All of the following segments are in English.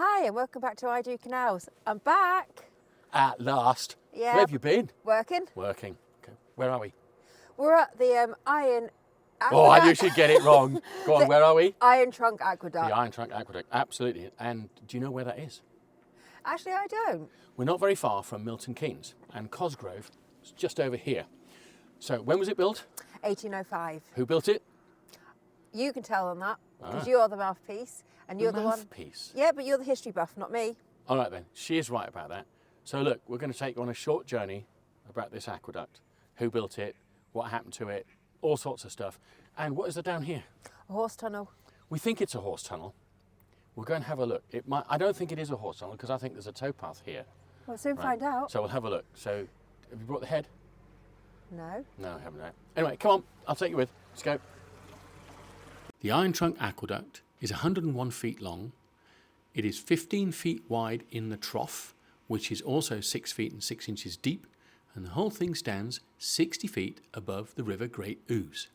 Hi and welcome back to I Do Canals. I'm back. At last. Yeah. Where have you been? Working. Working. Okay. Where are we? We're at the Iron Aqueduct. Oh, I usually get it wrong. Go on, where are we? Iron Trunk Aqueduct. The Iron Trunk Aqueduct, absolutely. And do you know where that is? Actually, I don't. We're not very far from Milton Keynes, and Cosgrove is just over here. So when was it built? 1805. Who built it? You can tell them that because you're the mouthpiece and you're the one. Mouthpiece. Yeah, but you're the history buff, not me. All right then, she is right about that. So look, we're going to take you on a short journey about this aqueduct. Who built it? What happened to it? All sorts of stuff. And what is there down here? A horse tunnel. We think it's a horse tunnel. We'll go and have a look. I don't think it is a horse tunnel because I think there's a towpath here. We'll soon find out. So we'll have a look. So have you brought the head? No. No, I haven't. No. Anyway, come on. I'll take you with. Let's go. The Iron Trunk Aqueduct is 101 feet long. It is 15 feet wide in the trough, which is also 6 feet and 6 inches deep, and the whole thing stands 60 feet above the River Great Ouse.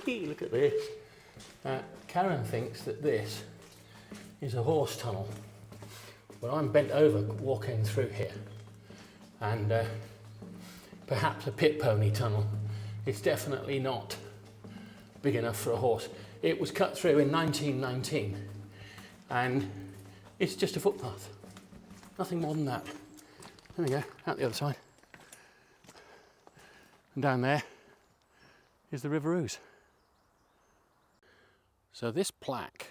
Look at this. Karen thinks that this is a horse tunnel, but I'm bent over walking through here, and perhaps a pit pony tunnel. It's definitely not big enough for a horse. It was cut through in 1919, and it's just a footpath. Nothing more than that. There we go, out the other side. And down there is the River Ouse. So this plaque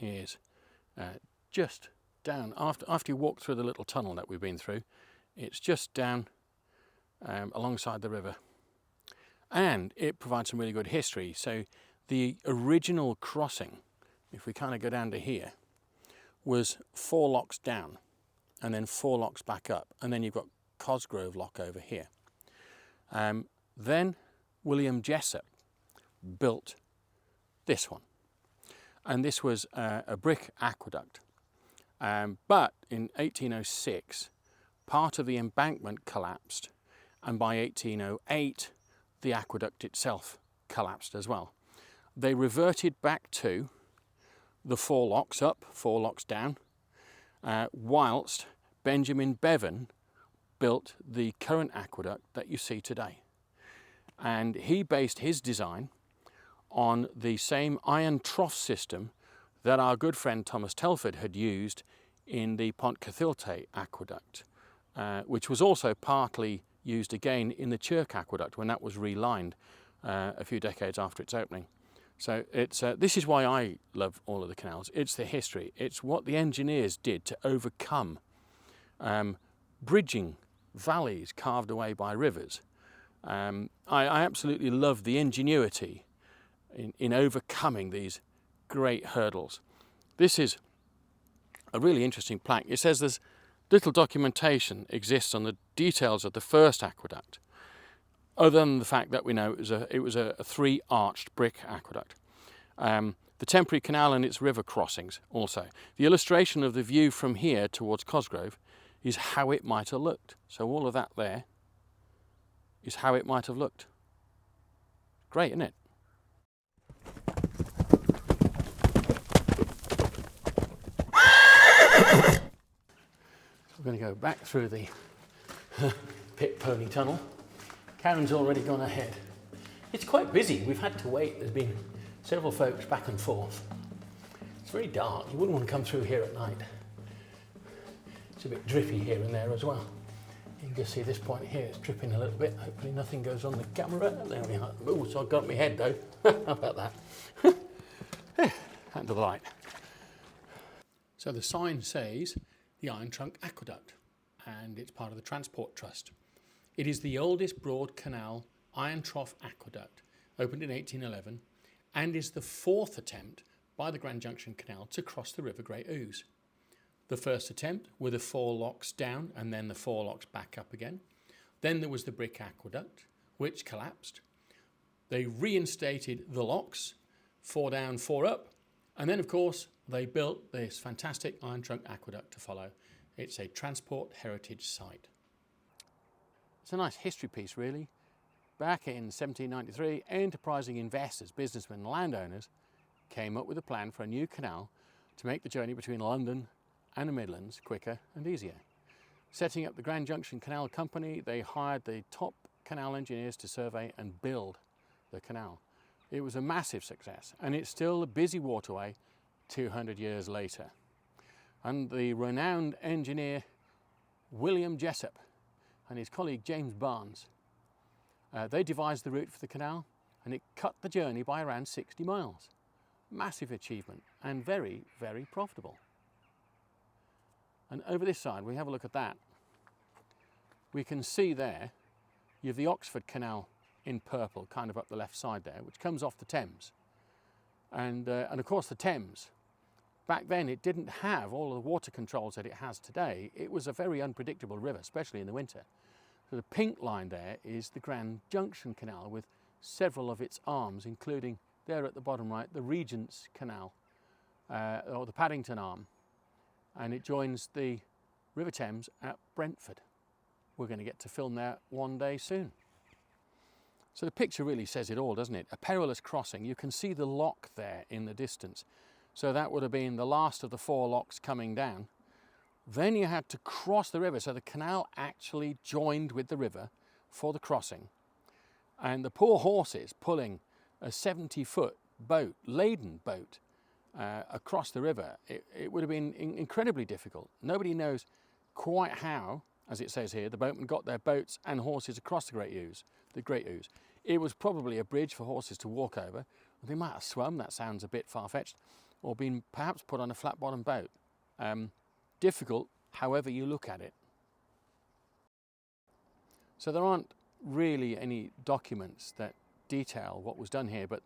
is just down, after you walk through the little tunnel that we've been through, it's just down alongside the river. And it provides some really good history. So the original crossing, if we kind of go down to here, was 4 locks down and then 4 locks back up. And then you've got Cosgrove Lock over here. Then William Jessup built this one. And this was a brick aqueduct. But in 1806, part of the embankment collapsed, and by 1808 the aqueduct itself collapsed as well. They reverted back to the 4 locks up, 4 locks down, whilst Benjamin Bevan built the current aqueduct that you see today. And he based his design on the same iron trough system that our good friend Thomas Telford had used in the Pont Cethillte aqueduct, which was also partly used again in the Chirk aqueduct when that was relined a few decades after its opening. So it's this is why I love all of the canals. It's the history. It's what the engineers did to overcome bridging valleys carved away by rivers. I absolutely love the ingenuity in overcoming these great hurdles. This is a really interesting plaque. It says there's little documentation exists on the details of the first aqueduct, other than the fact that we know it was a 3-arched brick aqueduct. The temporary canal and its river crossings also. The illustration of the view from here towards Cosgrove is how it might have looked. So all of that there is how it might have looked. Great, isn't it? We're going to go back through the pit pony tunnel. Karen's already gone ahead. It's quite busy. We've had to wait. There's been several folks back and forth. It's very dark. You wouldn't want to come through here at night. It's a bit drippy here and there as well. You can just see this point here. It's dripping a little bit. Hopefully nothing goes on the camera. There we are. Oh, so I've got my head though. How about that? Hand to the light. So the sign says the Iron Trunk Aqueduct, and it's part of the Transport Trust. It is the oldest broad canal iron trough aqueduct, opened in 1811, and is the 4th attempt by the Grand Junction Canal to cross the River Great Ouse. The first attempt were the 4 locks down and then the 4 locks back up again. Then there was the brick aqueduct, which collapsed. They reinstated the locks, 4 down, 4 up, and then of course they built this fantastic Iron Trunk Aqueduct to follow. It's a transport heritage site. It's a nice history piece really. Back in 1793, enterprising investors, businessmen and landowners came up with a plan for a new canal to make the journey between London and the Midlands quicker and easier. Setting up the Grand Junction Canal Company, they hired the top canal engineers to survey and build the canal. It was a massive success, and it's still a busy waterway 200 years later. And the renowned engineer William Jessup and his colleague James Barnes, they devised the route for the canal, and it cut the journey by around 60 miles. Massive achievement and very, very profitable. And over this side, we have a look at that. We can see there, you have the Oxford Canal in purple, kind of up the left side there, which comes off the Thames. And of course the Thames, back then it didn't have all of the water controls that it has today. It was a very unpredictable river, especially in the winter. So the pink line there is the Grand Junction Canal with several of its arms, including there at the bottom right, the Regent's Canal, or the Paddington arm. And it joins the River Thames at Brentford. We're going to get to film there one day soon. So the picture really says it all, doesn't it? A perilous crossing. You can see the lock there in the distance. So that would have been the last of the 4 locks coming down. Then you had to cross the river. So the canal actually joined with the river for the crossing. And the poor horses pulling a 70-foot boat, laden boat, across the river, it would have been incredibly difficult. Nobody knows quite how, as it says here, the boatmen got their boats and horses across the Great Ouse. It was probably a bridge for horses to walk over. They might have swum, that sounds a bit far-fetched, or been perhaps put on a flat-bottom boat. Difficult, however you look at it. So there aren't really any documents that detail what was done here, but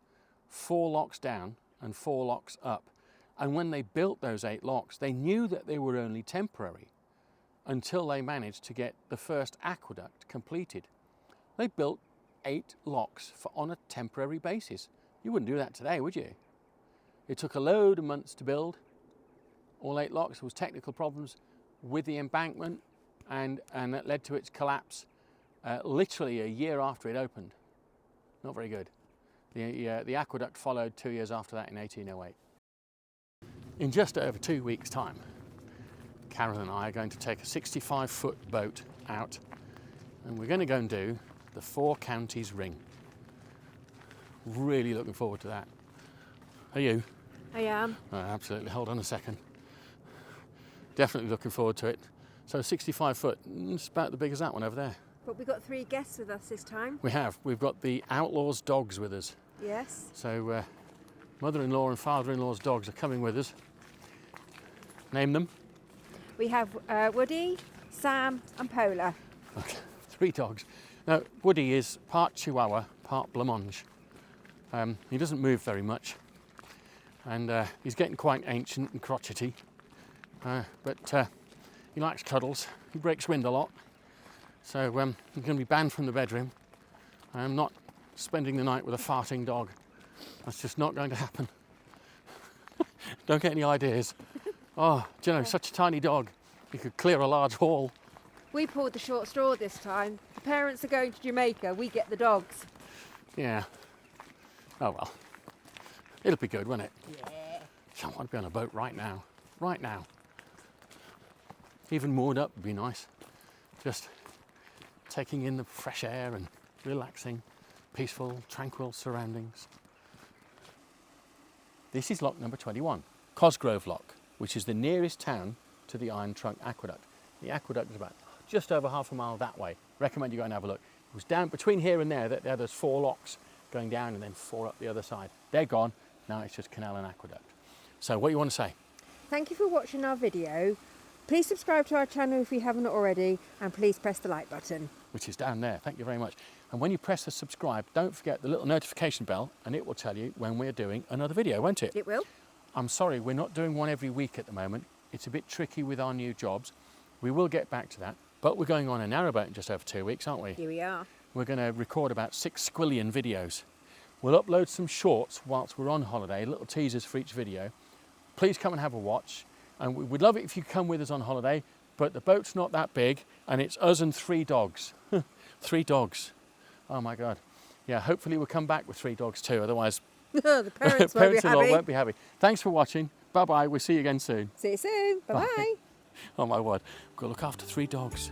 4 locks down and 4 locks up. And when they built those 8 locks, they knew that they were only temporary until they managed to get the first aqueduct completed. They built 8 locks on a temporary basis. You wouldn't do that today, would you? It took a load of months to build all 8 locks. There was technical problems with the embankment, and that led to its collapse literally a year after it opened. Not very good. The aqueduct followed 2 years after that in 1808. In just over 2 weeks' time, Karen and I are going to take a 65-foot boat out, and we're going to go and do the Four Counties Ring. Really looking forward to that. Are you? I am. Oh, absolutely. Hold on a second. Definitely looking forward to it. So 65 foot, it's about the big as that one over there. But we've got 3 guests with us this time. We have. We've got the Outlaws' dogs with us. Yes. So mother-in-law and father-in-law's dogs are coming with us. Name them. We have Woody, Sam and Pola. Okay, 3 dogs. Now, Woody is part Chihuahua, part Blancmange. He doesn't move very much, and he's getting quite ancient and crotchety, but he likes cuddles. He breaks wind a lot, so he's going to be banned from the bedroom. I'm not spending the night with a farting dog. That's just not going to happen. Don't get any ideas. Oh, do you know, such a tiny dog, he could clear a large hall. We pulled the short straw this time. The parents are going to Jamaica, we get the dogs. Yeah. Oh well. It'll be good, won't it? Yeah. I want to be on a boat right now. Right now. Even moored up would be nice. Just taking in the fresh air and relaxing. Peaceful, tranquil surroundings. This is lock number 21, Cosgrove Lock, which is the nearest town to the Iron Trunk Aqueduct. The aqueduct is about just over half a mile that way. Recommend you go and have a look. It was down between here and there, there's 4 locks going down and then 4 up the other side. They're gone, now it's just canal and aqueduct. So what do you want to say? Thank you for watching our video. Please subscribe to our channel if you haven't already, and please press the like button. Which is down there, thank you very much. And when you press the subscribe, don't forget the little notification bell, and it will tell you when we're doing another video, won't it? It will. I'm sorry, we're not doing one every week at the moment. It's a bit tricky with our new jobs. We will get back to that, but we're going on a narrowboat in just over 2 weeks, aren't we? Here we are. We're going to record about 6 squillion videos. We'll upload some shorts whilst we're on holiday, little teasers for each video. Please come and have a watch, and we'd love it if you come with us on holiday, but the boat's not that big, and it's us and 3 dogs. 3 dogs. Oh my God. Yeah, hopefully we'll come back with 3 dogs too, otherwise The parents won't be happy. Thanks for watching. Bye-bye. We'll see you again soon. See you soon. Bye-bye. Oh my word. We've got to look after 3 dogs.